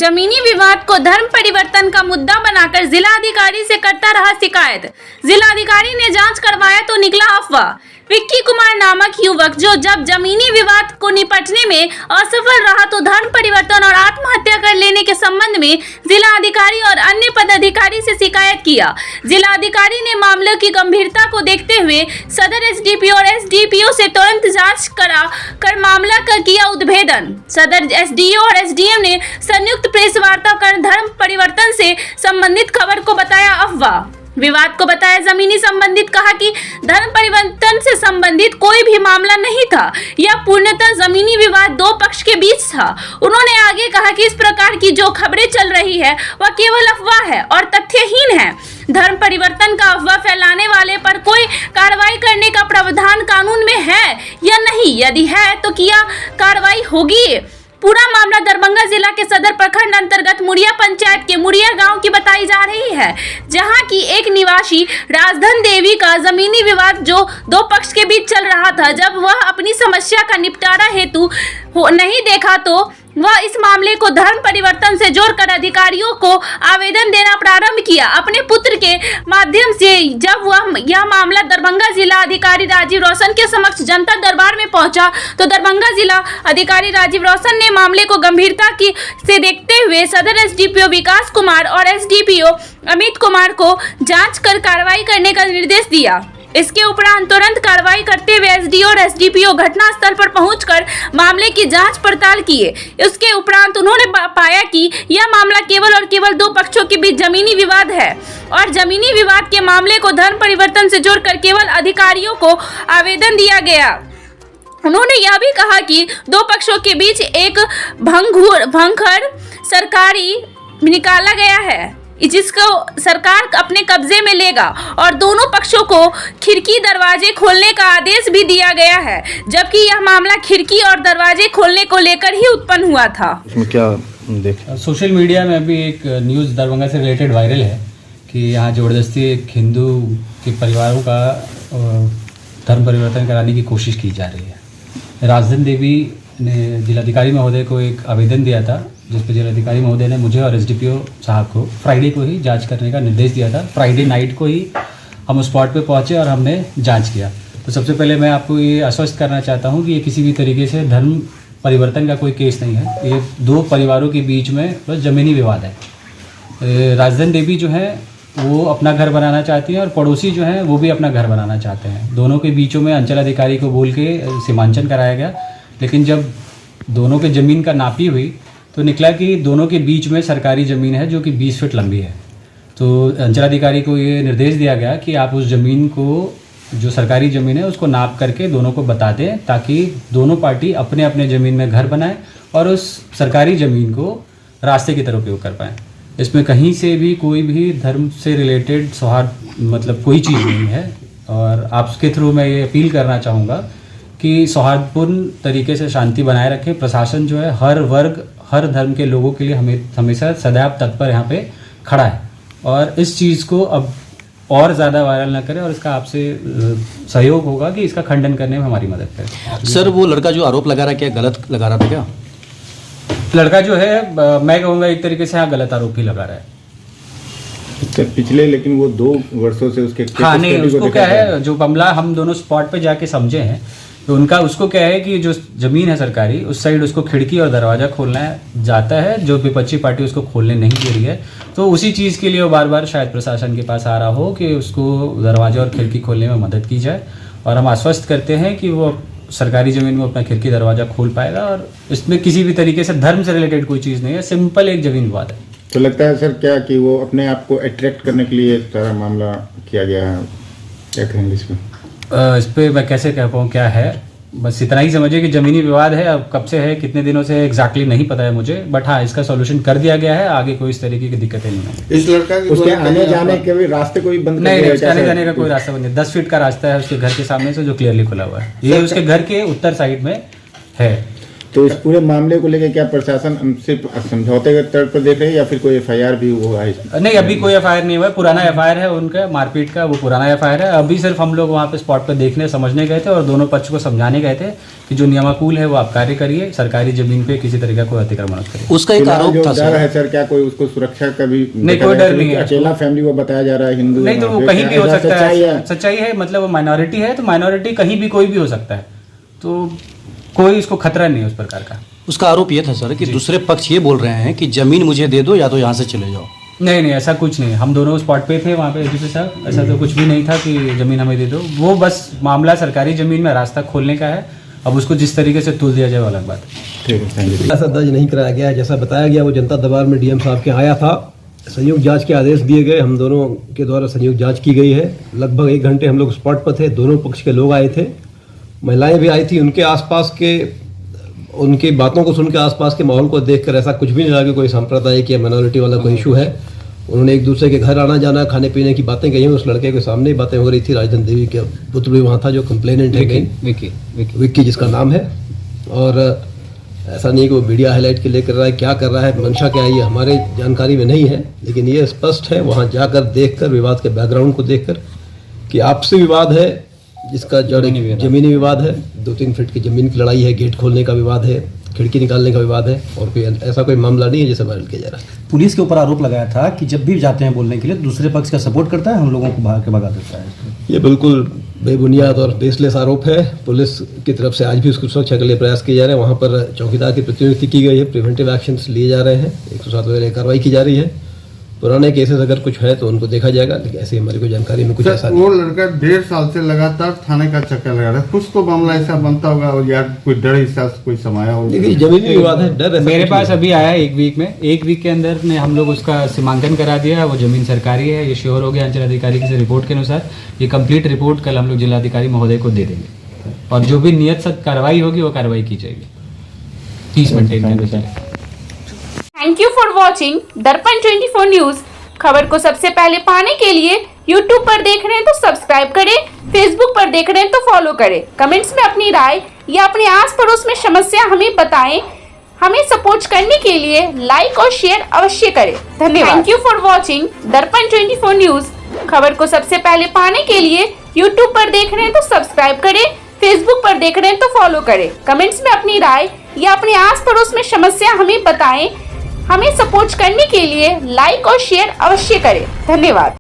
जमीनी विवाद को धर्म परिवर्तन का मुद्दा बनाकर जिलाधिकारी से करता रहा शिकायत। जिलाधिकारी ने जांच करवाया तो निकला अफवाह। विक्की कुमार नामक युवक जो जब जमीनी विवाद को निपटने में असफल रहा तो धर्म परिवर्तन और आत्महत्या कर लेने के संबंध में जिलाधिकारी और अन्य पदाधिकारी से शिकायत किया। जिलाधिकारी ने मामले की गंभीरता को देखते हुए सदर एसडीपीओ और एसडीपीओ से तुरंत जांच करा कर मामला का किया उद्भेदन। सदर एसडीओ और एसडीएम ने संयुक्त प्रेस वार्ता कर धर्म परिवर्तन से संबंधित खबर को बताया अफवाह, विवाद को बताया जमीनी संबंधित। कहा कि धर्म परिवर्तन से संबंधित कोई भी मामला नहीं था, यह पूर्णतः जमीनी विवाद दो पक्ष के बीच था। उन्होंने आगे कहा कि इस प्रकार की जो खबरें चल रही है वह केवल अफवाह है और तथ्यहीन है। धर्म परिवर्तन का अफवाह फैलाने वाले पर कोई कार्रवाई करने का प्रावधान कानून में है या नहीं, यदि है तो क्या कार्रवाई होगी। पूरा मामला दरभंगा जिला के सदर प्रखंड अंतर्गत मुड़िया पंचायत के मुड़िया गांव की बताई जा रही है, जहां की एक निवासी राजधन देवी का जमीनी विवाद जो दो पक्ष के बीच चल रहा था, जब वह अपनी समस्या का निपटारा हेतु नहीं देखा तो वह इस मामले को धर्म परिवर्तन से जोड़कर अधिकारियों को आवेदन देना प्रारंभ किया। अपने पुत्र के माध्यम से जब वह यह मामला दरभंगा जिला अधिकारी राजीव रोशन के समक्ष जनता दरबार में पहुंचा तो दरभंगा जिला अधिकारी राजीव रोशन ने मामले को गंभीरता से देखते हुए सदर एसडीपीओ विकास कुमार और एसडीपीओ अमित कुमार को जांच कर कार्रवाई करने का निर्देश दिया। इसके उपरांत तुरंत कार्रवाई करते हुए एसडीओ और एसडीपीओ घटनास्थल पर पहुंचकर मामले की जांच पड़ताल किए। इसके उपरांत उन्होंने पाया कि यह मामला केवल और केवल दो पक्षों के बीच जमीनी विवाद है और जमीनी विवाद के मामले को धर्म परिवर्तन से जोड़कर केवल अधिकारियों को आवेदन दिया गया। उन्होंने यह भी कहा कि दो पक्षों के बीच एक भंगर सरकारी निकाला गया है जिसको सरकार अपने कब्जे में लेगा और दोनों पक्षों को खिड़की दरवाजे खोलने का आदेश भी दिया गया है, जबकि यह मामला खिड़की और दरवाजे खोलने को लेकर ही उत्पन्न हुआ था। इसमें क्या देखा? सोशल मीडिया में अभी एक न्यूज़ दरभंगा से रिलेटेड वायरल है कि यहाँ ज़बरदस्ती एक हिंदू के परिवारों का धर्म परिवर्तन कराने की कोशिश की जा रही है। राजधन देवी ने जिलाधिकारी महोदय को एक आवेदन दिया था, जिस पर जिलाधिकारी महोदय ने मुझे और एसडीपीओ साहब को फ्राइडे को ही जांच करने का निर्देश दिया था। फ्राइडे नाइट को ही हम उस स्पॉट पे पहुंचे और हमने जांच किया। तो सबसे पहले मैं आपको ये आश्वस्त करना चाहता हूं कि ये किसी भी तरीके से धर्म परिवर्तन का कोई केस नहीं है। ये दो परिवारों के बीच में बस ज़मीनी विवाद है। राजधन देवी जो है वो अपना घर बनाना चाहती हैं और पड़ोसी जो हैं वो भी अपना घर बनाना चाहते हैं। दोनों के बीचों में अंचल अधिकारी को बोल के सीमांकन कराया गया, लेकिन जब दोनों के ज़मीन का नापी हुई तो निकला कि दोनों के बीच में सरकारी ज़मीन है जो कि 20 फीट लंबी है। तो अंचलाधिकारी को ये निर्देश दिया गया कि आप उस ज़मीन को, जो सरकारी ज़मीन है, उसको नाप करके दोनों को बता दें ताकि दोनों पार्टी अपने अपने ज़मीन में घर बनाएं और उस सरकारी ज़मीन को रास्ते की तरफ उपयोग कर पाएँ। इसमें कहीं से भी कोई भी धर्म से रिलेटेड सौहार्द मतलब कोई चीज़ नहीं है। और आपके थ्रू मैं ये अपील करना चाहूँगा कि सौहार्दपूर्ण तरीके से शांति बनाए रखें। प्रशासन जो है हर वर्ग, हर धर्म के लोगों के लिए हमेशा सदैव तत्पर यहाँ पे खड़ा है और इस चीज़ को अब और ज़्यादा वायरल ना करें और इसका आपसे सहयोग होगा कि इसका खंडन करने में हमारी मदद करें। सर, वो लड़का जो आरोप लगा रहा है क्या गलत लगा रहा था क्या? लड़का जो है मैं कहूँगा एक तरीके से हाँ गलत आरोप ही लगा रहा है। पिछले लेकिन वो 2 वर्षों से उसके हाँ नहीं, उसको क्या है, जो मामला हम दोनों स्पॉट पे जाके समझे हैं तो उसको क्या है कि जो ज़मीन है सरकारी, उस साइड उसको खिड़की और दरवाज़ा खोलना जाता है, जो विपक्षी पार्टी उसको खोलने नहीं दे रही है। तो उसी चीज़ के लिए वो बार बार शायद प्रशासन के पास आ रहा हो कि उसको दरवाज़ा और खिड़की खोलने में मदद की जाए और हम आश्वस्त करते हैं कि वो सरकारी ज़मीन में अपना खिड़की दरवाज़ा खोल पाएगा और इसमें किसी भी तरीके से धर्म से रिलेटेड कोई चीज़ नहीं है, सिंपल एक ज़मीन विवाद है। तो लगता है सर क्या कि वो अपने आप को अट्रैक्ट करने के लिए सारा मामला किया गया है, क्या कहेंगे इसमें? इस पर मैं कैसे कह पाऊँ क्या है, बस इतना ही समझिए कि ज़मीनी विवाद है। अब कब से है, कितने दिनों से एग्जैक्टली नहीं पता है मुझे, बट हाँ इसका सॉल्यूशन कर दिया गया है। आगे कोई इस तरीके की दिक्कतें नहीं है। इस लड़का उसके आने जाने के भी रास्ते कोई बंद नहीं, उसके आने जाने का कोई रास्ता बंद नहीं। 10 फीट का रास्ता है उसके घर के सामने से जो क्लियरली खुला हुआ है। ये उसके घर के उत्तर साइड में है। तो इस पूरे मामले को लेकर क्या प्रशासन सिर्फ समझौते के तौर पर देख रही है या फिर कोई एफआईआर भी हुआ है? नहीं, अभी कोई एफआईआर नहीं हुआ है। पुराना एफआईआर है उनका मारपीट का, वो पुराना एफआईआर है। अभी सिर्फ हम लोग वहाँ पे स्पॉट पे देखने समझने गए थे और दोनों पक्ष को समझाने गए थे कि जो नियमानुकूल है वो आप कार्य करिए, सरकारी जमीन पे किसी तरीके को अतिक्रमण मत करिए। उसका एक आरोप था डर है सर, क्या कोई उसको सुरक्षा का भी? नहीं, कोई डर नहीं है। अकेला फैमिली वो बताया जा रहा है, हिंदू नहीं, तो वो कहीं भी हो सकता है। सच्चाई है, मतलब वो माइनॉरिटी है तो माइनॉरिटी कहीं भी कोई भी हो सकता है, तो कोई इसको खतरा नहीं है उस प्रकार का। उसका आरोप ये था सर कि दूसरे पक्ष ये बोल रहे हैं कि जमीन मुझे दे दो या तो यहाँ से चले जाओ। नहीं, ऐसा कुछ नहीं। हम दोनों स्पॉट पे थे वहाँ पे एडीपी साहब, ऐसा तो कुछ भी नहीं था कि ज़मीन हमें दे दो। वो बस मामला सरकारी ज़मीन में रास्ता खोलने का है। अब उसको जिस तरीके से तुल दिया जाए वो अलग बात है। ठीक है, थैंक यू। ऐसा दर्ज नहीं कराया गया है। जैसा बताया गया वो जनता दरबार में डीएम साहब के आया था, संयुक्त जांच के आदेश दिए गए, हम दोनों के द्वारा संयुक्त जांच की गई है। लगभग 1 घंटे हम लोग स्पॉट पर थे, दोनों पक्ष के लोग आए थे, महिलाएं भी आई थी। उनके आसपास के उनकी बातों को सुन के आसपास के माहौल को देखकर ऐसा कुछ भी नहीं लगा कि कोई सांप्रदायिक या माइनॉरिटी वाला कोई इशू है। उन्होंने एक दूसरे के घर आना जाना, खाने पीने की बातें कही। उस लड़के के सामने ही बातें हो रही थी। राजधन देवी के पुत्र भी वहाँ था जो कंप्लेनेंट है, विक्की जिसका नाम है। और ऐसा नहीं कि वो मीडिया हाईलाइट के लिए कर रहा है, क्या कर रहा है, मंशा क्या है, ये हमारे जानकारी में नहीं है। लेकिन ये स्पष्ट है वहाँ जाकर देखकर, विवाद के बैकग्राउंड को देखकर, कि आपसी विवाद है जिसका जड़ जमीनी विवाद है। 2-3 फीट की जमीन की लड़ाई है, गेट खोलने का विवाद है, खिड़की निकालने का विवाद है, और कोई ऐसा कोई मामला नहीं है जिसे वायरल किया जा रहा है। पुलिस के ऊपर आरोप लगाया था कि जब भी जाते हैं बोलने के लिए दूसरे पक्ष का सपोर्ट करता है, हम लोगों को भाग के भगा देता है। ये बिल्कुल बेबुनियाद और बेसलेस आरोप है। पुलिस की तरफ से आज भी उसकी सुरक्षा के लिए प्रयास किए जा रहे हैं। वहाँ पर चौकीदार की प्रतिनियुक्ति की गई है, प्रिवेंटिव एक्शंस लिए जा रहे हैं, 107 वगैरह कार्रवाई की जा रही है। पुराने केसेस अगर कुछ है तो उनको देखा जाएगा, लेकिन ऐसे हमारी कोई जानकारी में कुछ ऐसा नहीं। वो लड़का 1.5 साल से लगातार थाने का चक्कर लगा रहा है, कुछ तो मामला ऐसा बनता होगा और यार कोई डर हिसाब से कोई समाया होगा। देखिए जमीनी विवाद है, डर ऐसा मेरे कुछ पास नहीं अभी आया 1 वीक में, 1 वीक के अंदर ने हम लोग उसका सीमांकन करा दिया। वो जमीन सरकारी है, ये श्योर हो गया अंचल अधिकारी की रिपोर्ट के अनुसार। ये कंप्लीट रिपोर्ट कल हम लोग जिलाधिकारी महोदय को दे देंगे और जो भी नियत सख्त कार्रवाई होगी वो कार्रवाई की जाएगी 30 मिनट के अंदर। थैंक यू फॉर वॉचिंग दर्पण 24 न्यूज। खबर को सबसे पहले पाने के लिए YouTube पर देख रहे हैं तो सब्सक्राइब करें, Facebook पर देख रहे हैं तो फॉलो करें। कमेंट्स में अपनी राय या अपने आस पड़ोस में समस्या हमें बताएं। हमें सपोर्ट करने के लिए लाइक और शेयर अवश्य करें। धन्यवाद। थैंक यू फॉर वॉचिंग दर्पण 24 न्यूज। खबर को सबसे पहले पाने के लिए YouTube पर देख रहे हैं तो सब्सक्राइब करें, Facebook पर देख रहे हैं तो फॉलो करें। कमेंट्स में अपनी राय या अपने आस पड़ोस में समस्या हमें बताएं। हमें सपोर्ट करने के लिए लाइक और शेयर अवश्य करें। धन्यवाद।